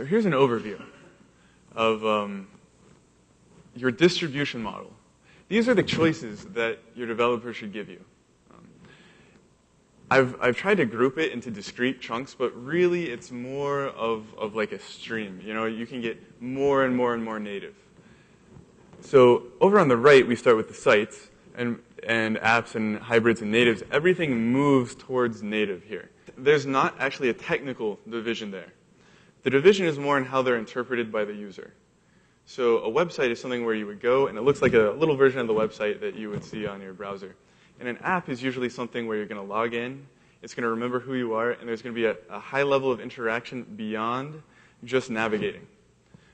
So here's an overview of your distribution model. These are the choices that your developer should give you. I've tried to group it into discrete chunks, but really it's more of like a stream. You know, you can get more and more and more native. So over on the right, we start with the sites and apps and hybrids and natives. Everything moves towards native here. There's not actually a technical division there. The division is more in how they're interpreted by the user. So a website is something where you would go, and it looks like a little version of the website that you would see on your browser. And an app is usually something where you're going to log in, it's going to remember who you are, and there's going to be a high level of interaction beyond just navigating.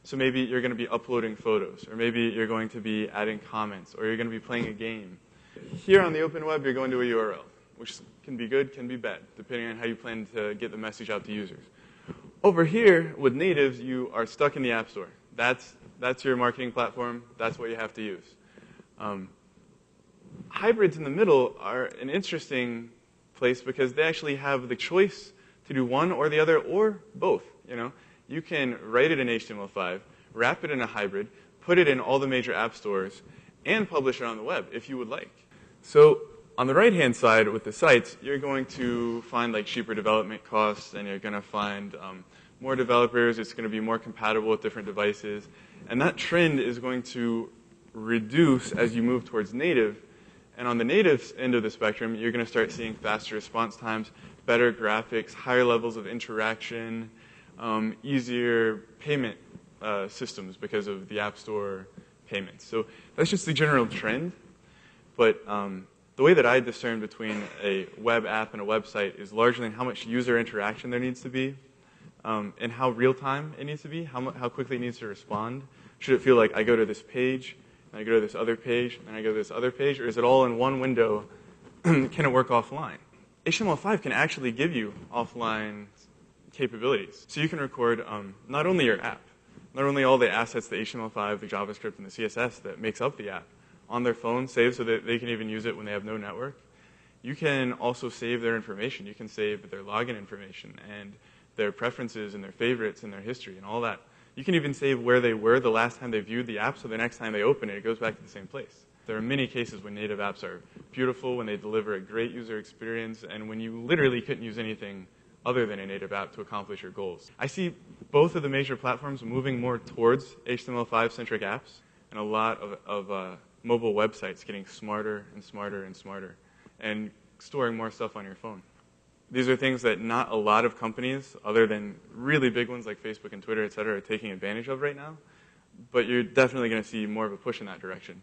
So maybe you're going to be uploading photos, or maybe you're going to be adding comments, or you're going to be playing a game. Here on the open web, you're going to a URL, which can be good, can be bad, depending on how you plan to get the message out to users. Over here, with natives, you are stuck in the App Store. That's your marketing platform. That's what you have to use. Hybrids in the middle are an interesting place because they actually have the choice to do one or the other or both. You know, you can write it in HTML5, wrap it in a hybrid, put it in all the major app stores, and publish it on the web if you would like. So on the right-hand side with the sites, you're going to find like cheaper development costs, and you're going to find more developers. It's going to be more compatible with different devices, and that trend is going to reduce as you move towards native. And on the native end of the spectrum, you're going to start seeing faster response times, better graphics, higher levels of interaction, easier payment systems because of the App Store payments. So that's just the general trend. But the way that I discern between a web app and a website is largely in how much user interaction there needs to be, and how real-time it needs to be, how quickly it needs to respond. Should it feel like I go to this page, and I go to this other page, and I go to this other page, or is it all in one window? Can it work offline? HTML5 can actually give you offline capabilities. So you can record not only your app, not only all the assets, the HTML5, the JavaScript, and the CSS that makes up the app, on their phone, saved so that they can even use it when they have no network. You can also save their information. You can save their login information and their preferences and their favorites and their history and all that. You can even save where they were the last time they viewed the app, so the next time they open it, it goes back to the same place. There are many cases when native apps are beautiful, when they deliver a great user experience, and when you literally couldn't use anything other than a native app to accomplish your goals. I see both of the major platforms moving more towards HTML5-centric apps, and a lot of mobile websites getting smarter and smarter and smarter, and storing more stuff on your phone. These are things that not a lot of companies, other than really big ones like Facebook and Twitter, et cetera, are taking advantage of right now. But you're definitely going to see more of a push in that direction.